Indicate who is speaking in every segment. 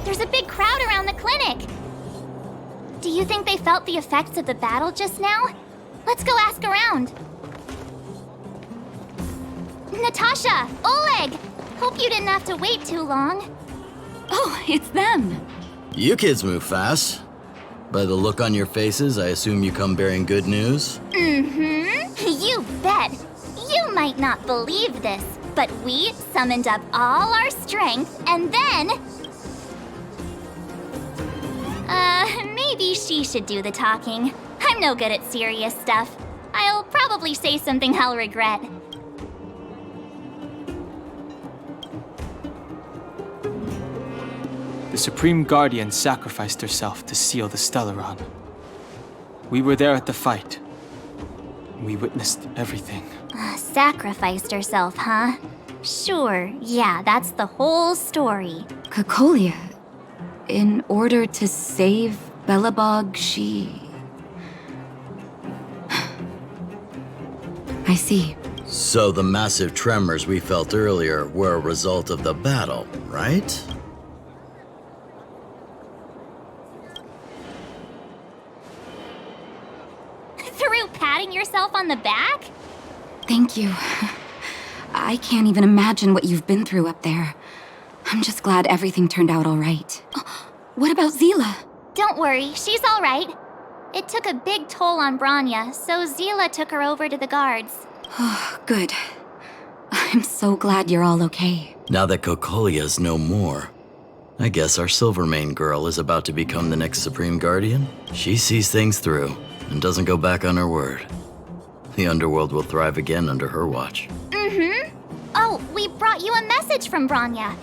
Speaker 1: There's a big crowd around the clinic. Do you think they felt the effects of the battle just now? Let's go ask around. Natasha! Oleg! Hope you didn't have to wait too long.
Speaker 2: Oh, it's them.
Speaker 3: You kids move fast. By the look on your faces, I assume you come bearing good news?
Speaker 1: Mm-hmm. You bet. You might not believe this, but we summoned up all our strength and then... maybe she should do the talking. I'm no good at serious stuff. I'll probably say something I'll regret.
Speaker 4: The Supreme Guardian sacrificed herself to seal the Stellaron. We were there at the fight. We witnessed everything.
Speaker 1: Sacrificed herself, huh? Sure, yeah, that's the whole story.
Speaker 2: Cocolia. In order to save Belobog, she... I see.
Speaker 3: So the massive tremors we felt earlier were a result of the battle, right?
Speaker 1: Through patting yourself on the back?
Speaker 2: Thank you. I can't even imagine what you've been through up there. I'm just glad everything turned out all right. What about Zila?
Speaker 1: Don't worry, she's all right. It took a big toll on Bronya, so Zila took her over to the guards.
Speaker 2: Oh, good. I'm so glad you're all okay.
Speaker 3: Now that Cocolia's no more, I guess our Silvermane girl is about to become the next Supreme Guardian. She sees things through and doesn't go back on her word. The Underworld will thrive again under her watch.
Speaker 1: Mm-hmm. Oh, we brought you a message from Bronya.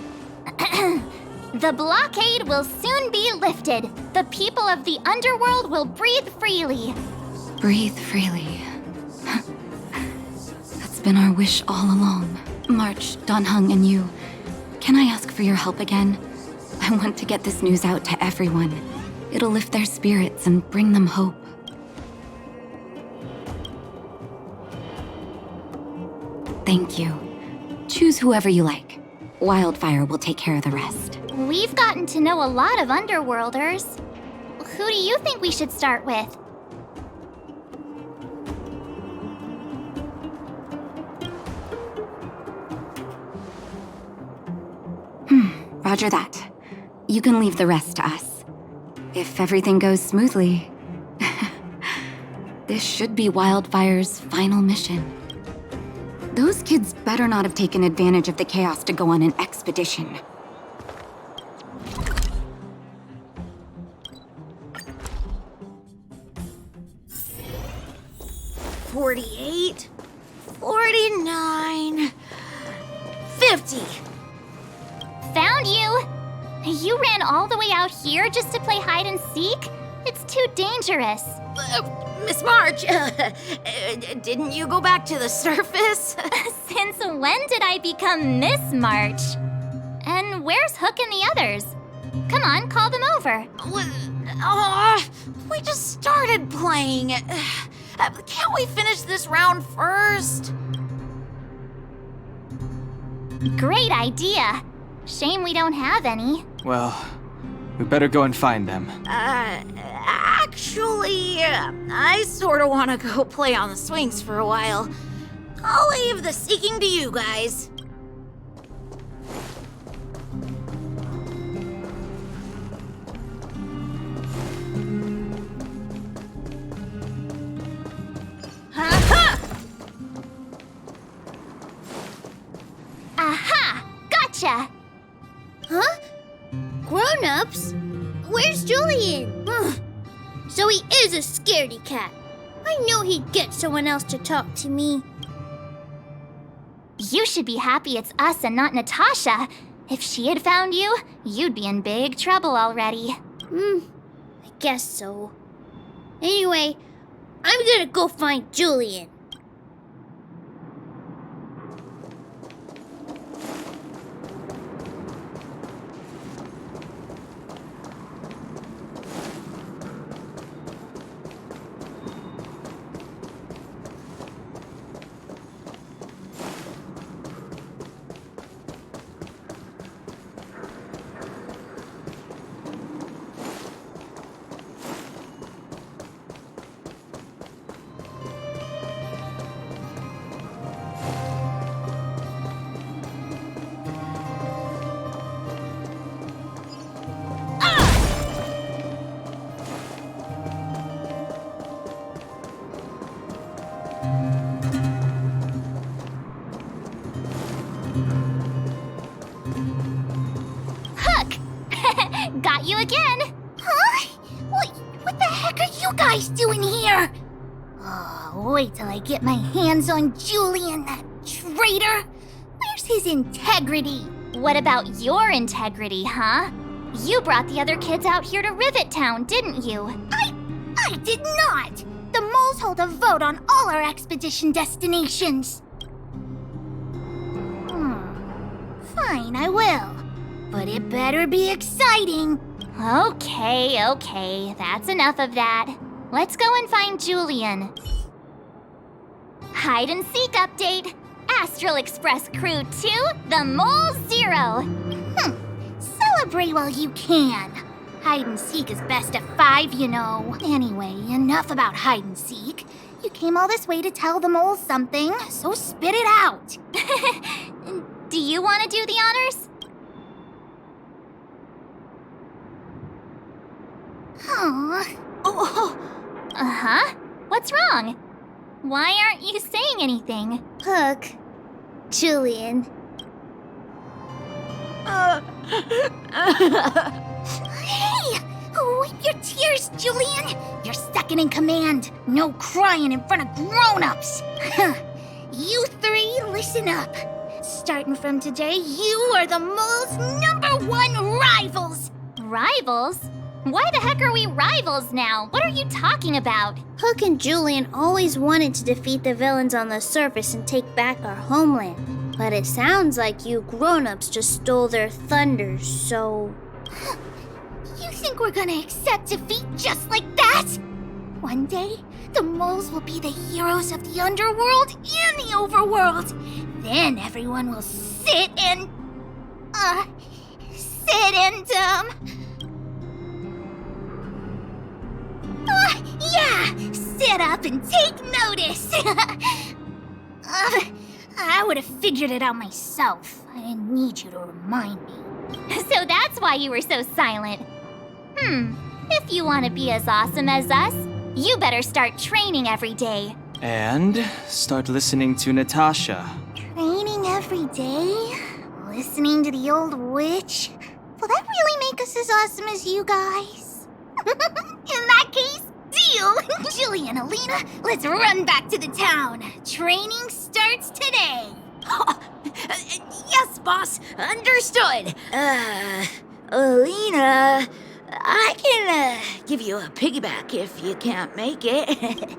Speaker 1: The blockade will soon be lifted. The people of the Underworld will breathe freely.
Speaker 2: Breathe freely. That's been our wish all along. March, Donhung, and you. Can I ask for your help again? I want to get this news out to everyone. It'll lift their spirits and bring them hope. Thank you. Choose whoever you like. Wildfire will take care of the rest.
Speaker 1: We've gotten to know a lot of Underworlders. Who do you think we should start with?
Speaker 2: Roger that. You can leave the rest to us. If everything goes smoothly, this should be Wildfire's final mission. Those kids better not have taken advantage of the chaos to go on an expedition.
Speaker 5: $48, $49, $50.
Speaker 1: Found you! You ran all the way out here just to play hide and seek? It's too dangerous.
Speaker 5: Miss March, didn't you go back to the surface?
Speaker 1: Since when did I become Miss March? And where's Hook and the others? Come on, call them over.
Speaker 5: We just started playing. Can't we finish this round first?
Speaker 1: Great idea. Shame we don't have any.
Speaker 4: Well, we better go and find them.
Speaker 5: Actually, I sort of want to go play on the swings for a while. I'll leave the seeking to you guys.
Speaker 1: Aha! Gotcha!
Speaker 6: Huh? Grown-ups? Where's Julian? Ugh. So he is a scaredy cat. I knew he'd get someone else to talk to me.
Speaker 1: You should be happy it's us and not Natasha. If she had found you, you'd be in big trouble already.
Speaker 6: I guess so. Anyway, I'm gonna go find Julian.
Speaker 1: you again!
Speaker 6: Huh? What the heck are you guys doing here? Oh, wait till I get my hands on Julian, that traitor! Where's his integrity?
Speaker 1: What about your integrity, huh? You brought the other kids out here to Rivet Town, didn't you?
Speaker 6: I did not! The moles hold a vote on all our expedition destinations. Fine, I will. But it better be exciting.
Speaker 1: Okay, that's enough of that. Let's go and find Julian. Hide and seek update. Astral Express Crew 2, the Mole 0.
Speaker 6: Celebrate while you can. Hide and seek is best of 5, you know. Anyway, enough about hide and seek. You came all this way to tell the moles something, so spit it out.
Speaker 1: Do you want to do the honors? Uh-huh. What's wrong? Why aren't you saying anything?
Speaker 6: Hook. Julian. Hey! Wipe your tears, Julian! You're second in command. No crying in front of grown-ups. You three, listen up. Starting from today, you are the mole's #1 rivals!
Speaker 1: Rivals? Why the heck are we rivals now? What are you talking about?
Speaker 6: Hook and Julian always wanted to defeat the villains on the surface and take back our homeland. But it sounds like you grown-ups just stole their thunder, so... You think we're gonna accept defeat just like that? One day, the moles will be the heroes of the underworld and the overworld. Then everyone will sit and... sit up and take notice. I would have figured it out myself. I didn't need you to remind me.
Speaker 1: So that's why you were so silent. If you want to be as awesome as us, you better start training every day.
Speaker 4: And start listening to Natasha.
Speaker 6: Training every day? Listening to the old witch? Will that really make us as awesome as you guys? In that case, deal! Julian, Alina, let's run back to the town. Training starts today.
Speaker 5: Yes, boss. Understood. Alina, I can give you a piggyback if you can't make it.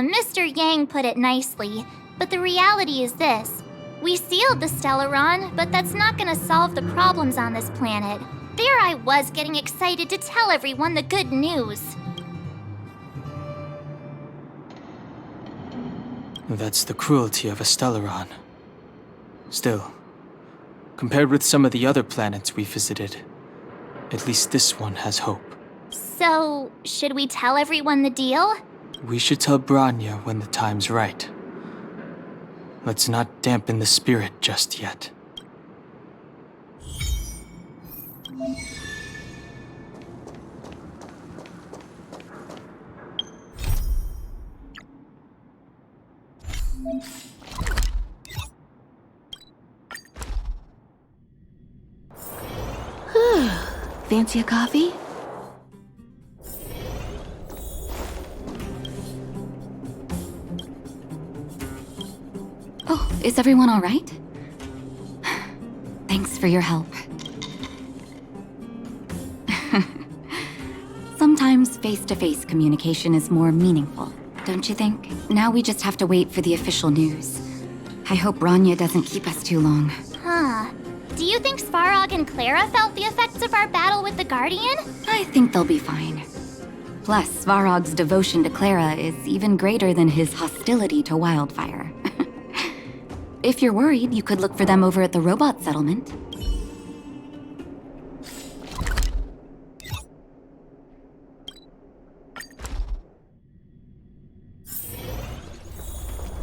Speaker 1: Mr. Yang put it nicely, but the reality is this. We sealed the Stellaron, but that's not gonna solve the problems on this planet. There I was getting excited to tell everyone the good news.
Speaker 4: That's the cruelty of a Stellaron. Still, compared with some of the other planets we visited, at least this one has hope.
Speaker 1: So, should we tell everyone the deal?
Speaker 4: We should tell Bronya when the time's right. Let's not dampen the spirit just yet.
Speaker 2: Fancy a coffee? Oh, is everyone all right? Thanks for your help. Sometimes face-to-face communication is more meaningful, don't you think? Now we just have to wait for the official news. I hope Bronya doesn't keep us too long.
Speaker 1: Huh. Do you think Svarog and Clara felt the effects of our battle with the Guardian?
Speaker 2: I think they'll be fine. Plus, Svarog's devotion to Clara is even greater than his hostility to Wildfire. If you're worried, you could look for them over at the robot settlement.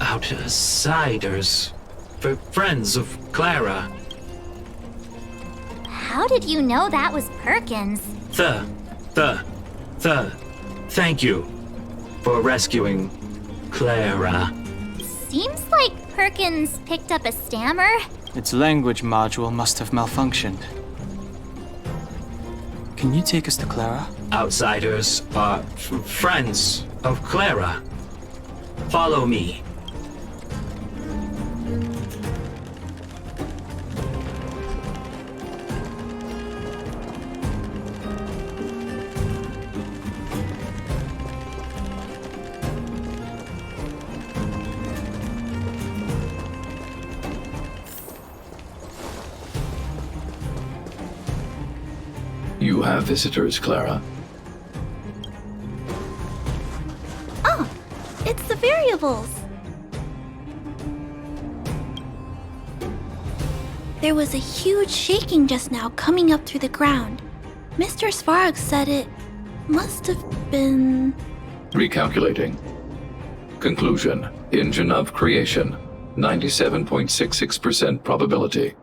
Speaker 7: Outsiders. For friends of Clara.
Speaker 1: How did you know that was Perkins?
Speaker 7: Thank you for rescuing Clara.
Speaker 1: Seems like Perkins picked up a stammer.
Speaker 4: Its language module must have malfunctioned. Can you take us to Clara?
Speaker 7: Outsiders are friends of Clara. Follow me.
Speaker 8: You have visitors, Clara.
Speaker 6: Oh, it's the variables. There was a huge shaking just now coming up through the ground. Mr. Svarog said it must have been...
Speaker 8: Recalculating. Conclusion. Engine of creation. 97.66% probability.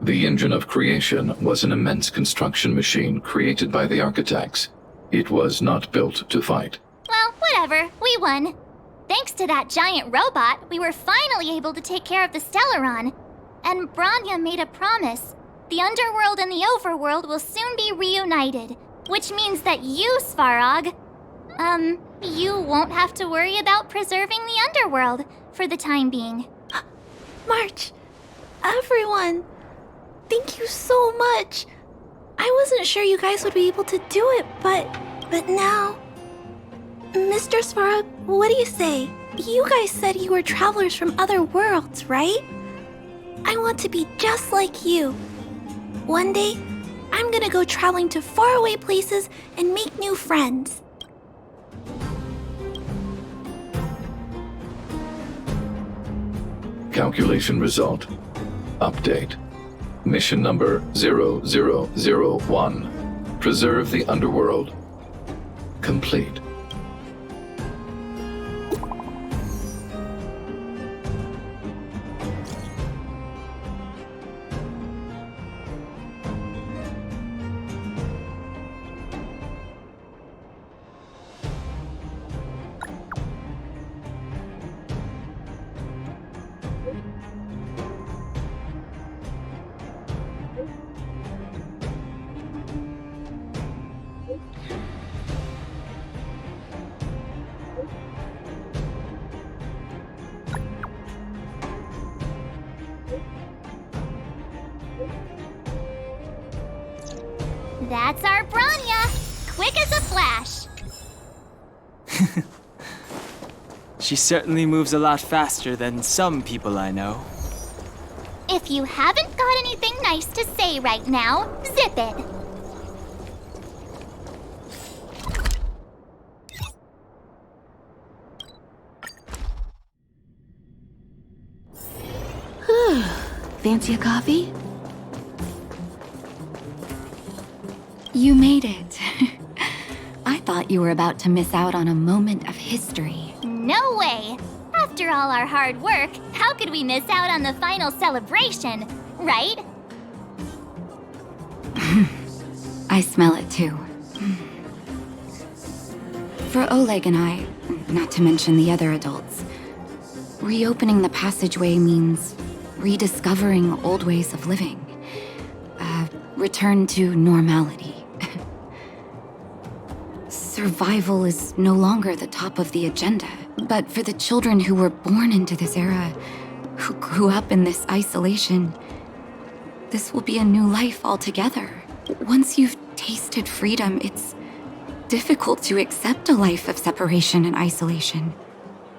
Speaker 8: The engine of creation was an immense construction machine created by the architects. It was not built to fight.
Speaker 1: Well, whatever. We won. Thanks to that giant robot, we were finally able to take care of the Stellaron. And Bronya made a promise. The Underworld and the Overworld will soon be reunited, which means that you, Svarog, you won't have to worry about preserving the Underworld for the time being.
Speaker 6: March, everyone, thank you so much. I wasn't sure you guys would be able to do it, but now... Mr. Svarog, what do you say? You guys said you were travelers from other worlds, right? I want to be just like you. One day, I'm gonna go traveling to faraway places and make new friends.
Speaker 8: Calculation result. Update. Mission number 0001. Preserve the Underworld. Complete.
Speaker 1: That's our Bronya! Quick as a flash!
Speaker 4: She certainly moves a lot faster than some people I know.
Speaker 1: If you haven't got anything nice to say right now, zip it!
Speaker 2: Fancy a coffee? You made it. I thought you were about to miss out on a moment of history.
Speaker 1: No way! After all our hard work, how could we miss out on the final celebration, right?
Speaker 2: I smell it too. For Oleg and I, not to mention the other adults, reopening the passageway means rediscovering old ways of living. Return to normality. Survival is no longer the top of the agenda. But for the children who were born into this era, who grew up in this isolation, this will be a new life altogether. Once you've tasted freedom, it's difficult to accept a life of separation and isolation.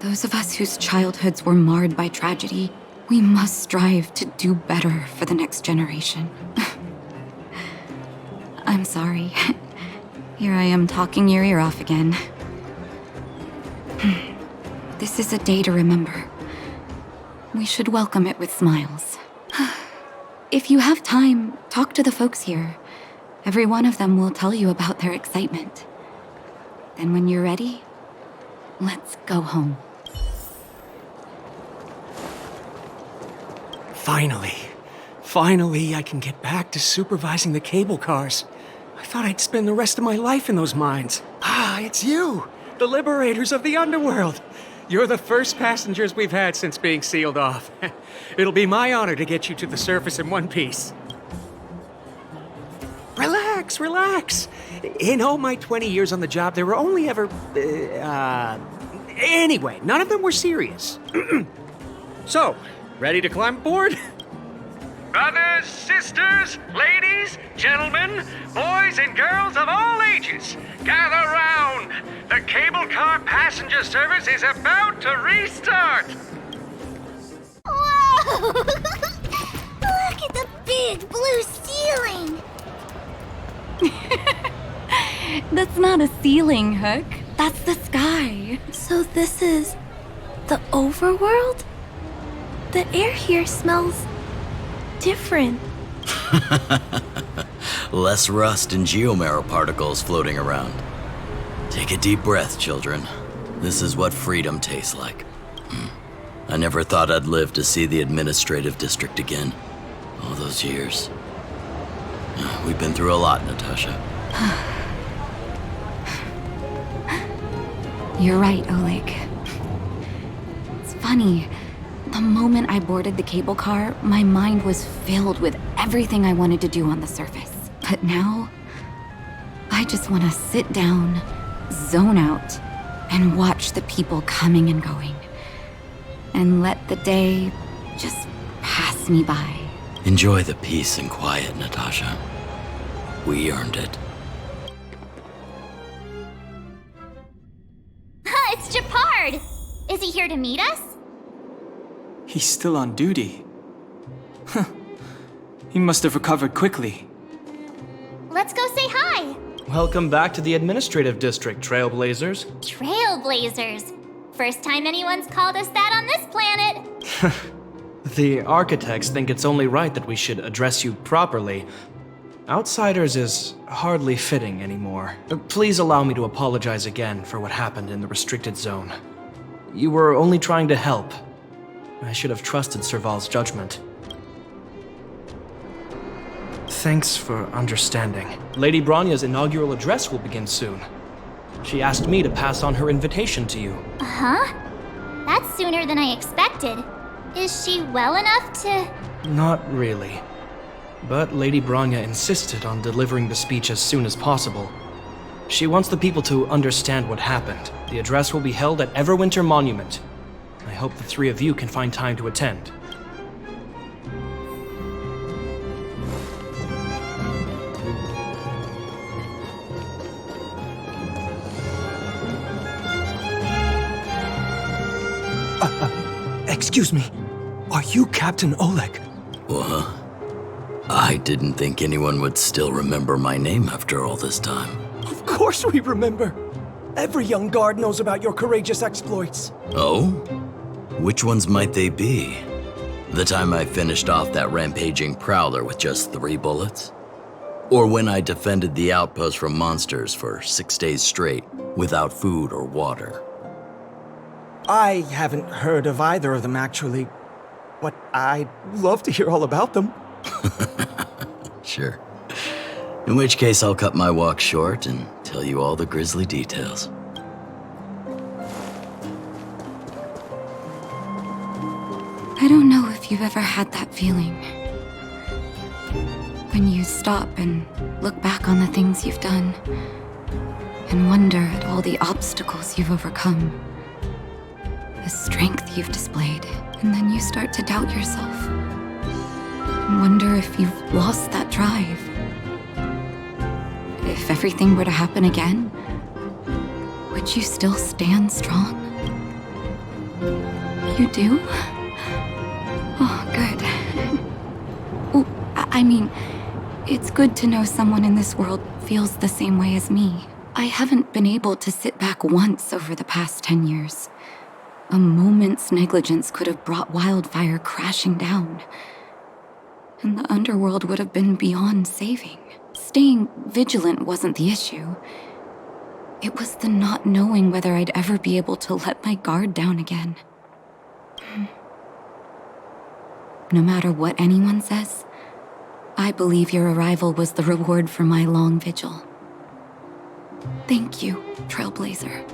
Speaker 2: Those of us whose childhoods were marred by tragedy, we must strive to do better for the next generation. I'm sorry. Here I am talking your ear off again. This is a day to remember. We should welcome it with smiles. If you have time, talk to the folks here. Every one of them will tell you about their excitement. Then when you're ready, let's go home.
Speaker 9: Finally, I can get back to supervising the cable cars. I thought I'd spend the rest of my life in those mines. Ah, it's you, the liberators of the underworld. You're the first passengers we've had since being sealed off. It'll be my honor to get you to the surface in one piece. Relax. In all my 20 years on the job, there were only ever... Anyway, none of them were serious. So, ready to climb aboard? Brothers, sisters, ladies, gentlemen, boys and girls of all ages, gather round. The cable car passenger service is about to restart.
Speaker 6: Whoa! Look at the big blue ceiling!
Speaker 2: That's not a ceiling, Hook. That's the sky.
Speaker 6: So this is the overworld? The air here smells different.
Speaker 3: Less rust and geomarrow particles floating around. Take a deep breath, children. This is what freedom tastes like. I never thought I'd live to see the administrative district again. All those years. We've been through a lot, Natasha.
Speaker 2: You're right, Oleg. It's funny. The moment I boarded the cable car, my mind was filled with everything I wanted to do on the surface. But now, I just want to sit down, zone out, and watch the people coming and going. And let the day just pass me by.
Speaker 3: Enjoy the peace and quiet, Natasha. We earned it.
Speaker 1: It's Japard! Is he here to meet us?
Speaker 4: He's still on duty. Huh. He must have recovered quickly.
Speaker 1: Let's go say hi!
Speaker 10: Welcome back to the administrative district, Trailblazers.
Speaker 1: Trailblazers. First time anyone's called us that on this planet.
Speaker 10: The architects think it's only right that we should address you properly. Outsiders is hardly fitting anymore. Please allow me to apologize again for what happened in the restricted zone. You were only trying to help. I should have trusted Serval's judgment. Thanks for understanding. Lady Bronya's inaugural address will begin soon. She asked me to pass on her invitation to you.
Speaker 1: Huh? That's sooner than I expected. Is she well enough to...
Speaker 10: Not really. But Lady Bronya insisted on delivering the speech as soon as possible. She wants the people to understand what happened. The address will be held at Everwinter Monument. I hope the three of you can find time to attend.
Speaker 9: Excuse me. Are you Captain Oleg?
Speaker 3: What? I didn't think anyone would still remember my name after all this time.
Speaker 9: Of course we remember. Every young guard knows about your courageous exploits.
Speaker 3: Oh? Which ones might they be? The time I finished off that rampaging prowler with just 3 bullets? Or when I defended the outpost from monsters for 6 days straight without food or water?
Speaker 9: I haven't heard of either of them, actually. But I'd love to hear all about them.
Speaker 3: Sure. In which case, I'll cut my walk short and tell you all the grisly details.
Speaker 2: I don't know if you've ever had that feeling. When you stop and look back on the things you've done, and wonder at all the obstacles you've overcome, the strength you've displayed, and then you start to doubt yourself and wonder if you've lost that drive. If everything were to happen again, would you still stand strong? You do? Oh, good. Ooh, I mean, it's good to know someone in this world feels the same way as me. I haven't been able to sit back once over the past 10 years. A moment's negligence could have brought wildfire crashing down, and the underworld would have been beyond saving. Staying vigilant wasn't the issue. It was the not knowing whether I'd ever be able to let my guard down again. No matter what anyone says, I believe your arrival was the reward for my long vigil. Thank you, Trailblazer.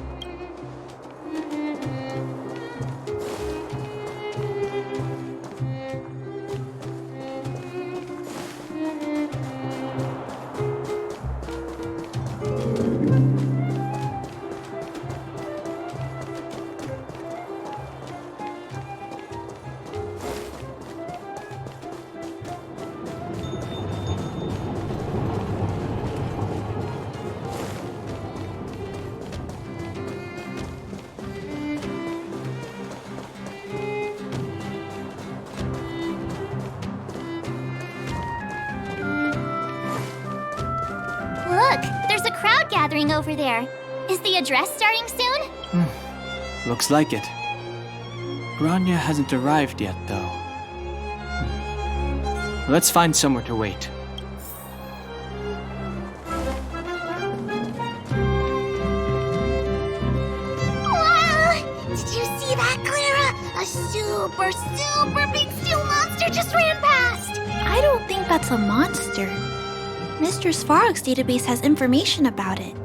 Speaker 1: Look, there's a crowd gathering over there. Is the address starting soon?
Speaker 4: Looks like it. Bronya hasn't arrived yet, though. Let's find somewhere to wait.
Speaker 1: Wow! Did you see that, Clara? A super big steel monster just ran past!
Speaker 11: I don't think that's a monster. Mr. Svarog's database has information about it.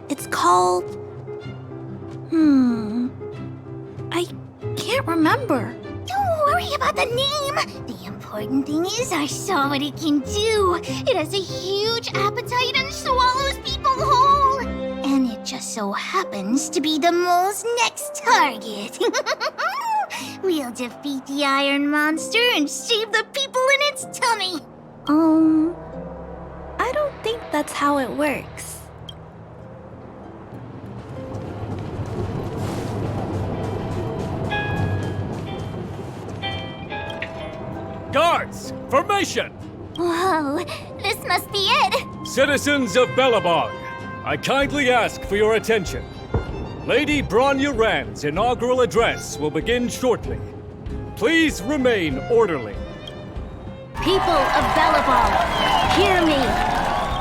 Speaker 11: It's called... I can't remember.
Speaker 1: Don't worry about the name. The important thing is I saw what it can do. It has a huge appetite and swallows people whole. And it just so happens to be the mole's next target. We'll defeat the iron monster and save the people in its tummy.
Speaker 11: I don't think that's how it works.
Speaker 12: Guards, formation!
Speaker 1: Whoa, this must be it.
Speaker 12: Citizens of Belobog, I kindly ask for your attention. Lady Bronya Rand's inaugural address will begin shortly. Please remain orderly.
Speaker 5: People of Belobog, hear me!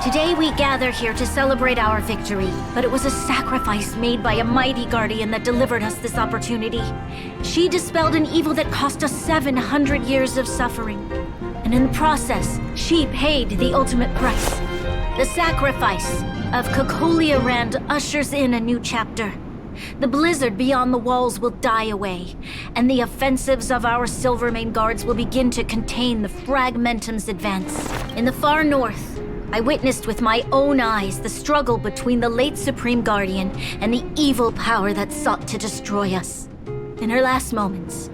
Speaker 5: Today we gather here to celebrate our victory, but it was a sacrifice made by a mighty guardian that delivered us this opportunity. She dispelled an evil that cost us 700 years of suffering. And in the process, she paid the ultimate price. The sacrifice of Cocolia Rand ushers in a new chapter. The blizzard beyond the walls will die away, and the offensives of our Silvermane guards will begin to contain the Fragmentum's advance. In the far north, I witnessed with my own eyes the struggle between the late Supreme Guardian and the evil power that sought to destroy us. In her last moments,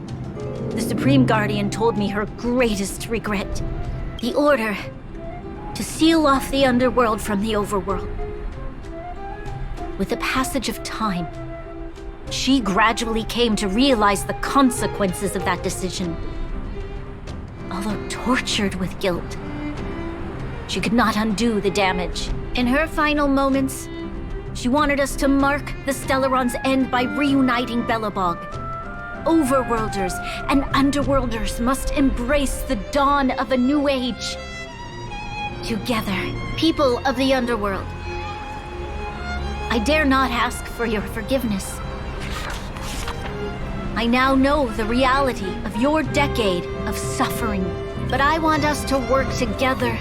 Speaker 5: the Supreme Guardian told me her greatest regret: the order to seal off the underworld from the overworld. With the passage of time, she gradually came to realize the consequences of that decision. Although tortured with guilt, she could not undo the damage. In her final moments, she wanted us to mark the Stellaron's end by reuniting Belobog. Overworlders and Underworlders must embrace the dawn of a new age. Together, people of the Underworld, I dare not ask for your forgiveness. I now know the reality of your decade of suffering, but I want us to work together.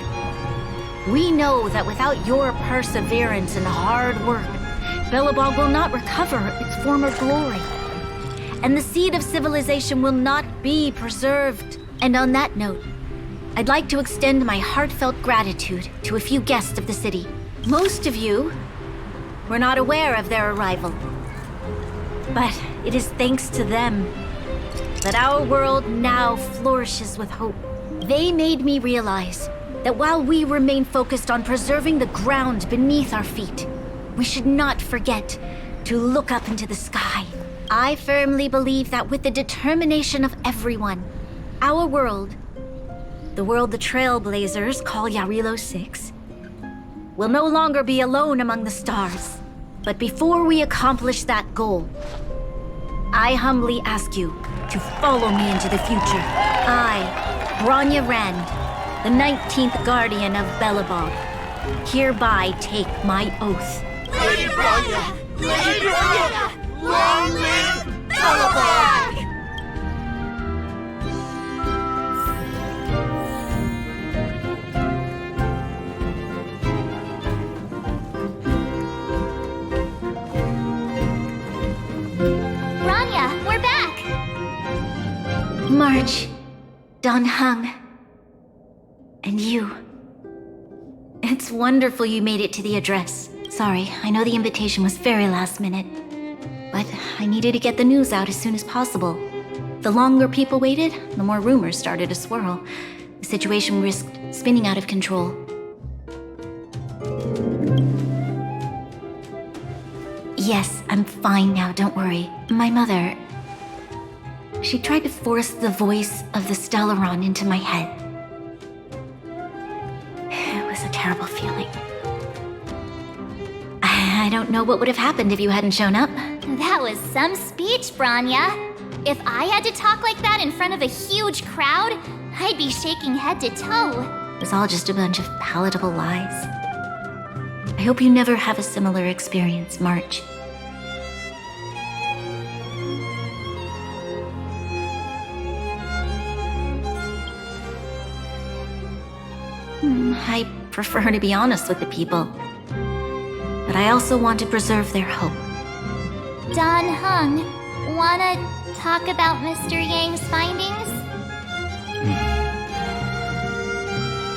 Speaker 5: We know that without your perseverance and hard work, Belobog will not recover its former glory. And the seed of civilization will not be preserved. And on that note, I'd like to extend my heartfelt gratitude to a few guests of the city. Most of you were not aware of their arrival. But it is thanks to them that our world now flourishes with hope. They made me realize that while we remain focused on preserving the ground beneath our feet, we should not forget to look up into the sky. I firmly believe that with the determination of everyone, our world, the world the Trailblazers call Jarilo-VI, will no longer be alone among the stars. But before we accomplish that goal, I humbly ask you to follow me into the future. I, Bronya Rand, the 19th Guardian of Belobog, hereby take my oath.
Speaker 13: Lady Bronya! Lady Bronya! Long live Belobog!
Speaker 1: Bronya, we're back!
Speaker 5: March, Don Hung, and you. It's wonderful you made it to the address. Sorry, I know the invitation was very last minute, but I needed to get the news out as soon as possible. The longer people waited, the more rumors started to swirl. The situation risked spinning out of control. Yes, I'm fine now, don't worry. My mother... she tried to force the voice of the Stellaron into my head. It was a terrible feeling. I don't know what would have happened if you hadn't shown up.
Speaker 1: That was some speech, Bronya. If I had to talk like that in front of a huge crowd, I'd be shaking head to toe.
Speaker 5: It was all just a bunch of palatable lies. I hope you never have a similar experience, March. I prefer to be honest with the people. But I also want to preserve their hope.
Speaker 1: Don Hung, wanna talk about Mr. Yang's findings?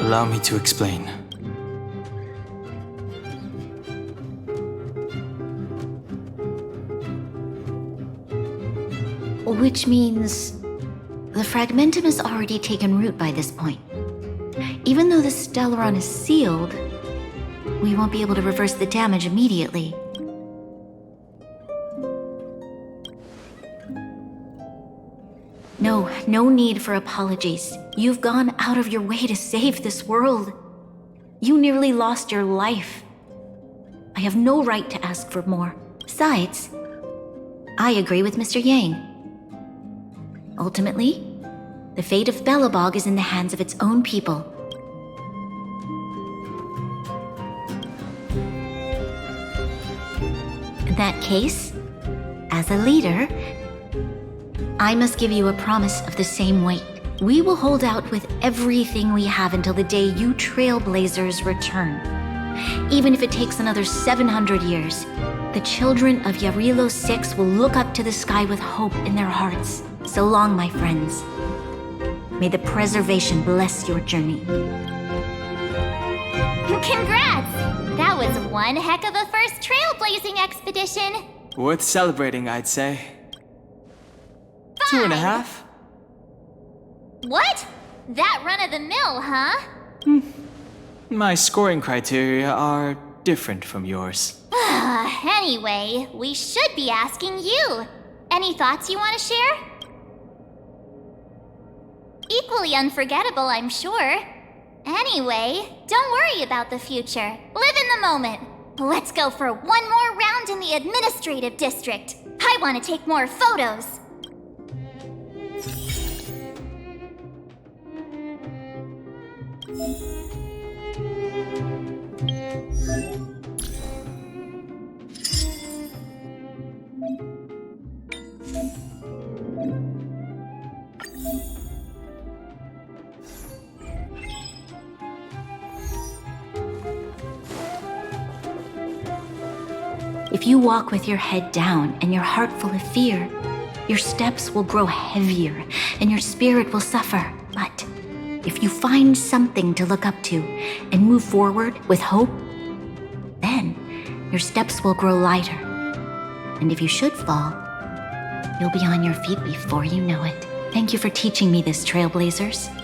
Speaker 4: Allow me to explain.
Speaker 5: Which means the fragmentum has already taken root by this point. Even though the Stellaron is sealed, we won't be able to reverse the damage immediately. No need for apologies. You've gone out of your way to save this world. You nearly lost your life. I have no right to ask for more. Besides, I agree with Mr. Yang. Ultimately, the fate of Belobog is in the hands of its own people. In that case, as a leader, I must give you a promise of the same weight. We will hold out with everything we have until the day you Trailblazers return. Even if it takes another 700 years, the children of Jarilo-VI will look up to the sky with hope in their hearts. So long, my friends. May the preservation bless your journey.
Speaker 1: Congrats! That was one heck of a first trailblazing expedition.
Speaker 4: Worth celebrating, I'd say. 2.5?
Speaker 1: What? That run-of-the-mill, huh?
Speaker 4: My scoring criteria are different from yours.
Speaker 1: Anyway, we should be asking you. Any thoughts you want to share? Equally unforgettable, I'm sure. Anyway, don't worry about the future. Live in the moment. Let's go for one more round in the administrative district. I want to take more photos.
Speaker 5: If you walk with your head down and your heart full of fear, your steps will grow heavier and your spirit will suffer. But if you find something to look up to and move forward with hope, then Your steps will grow lighter. And if you should fall, you'll be on your feet before you know it. Thank you for teaching me this, Trailblazers.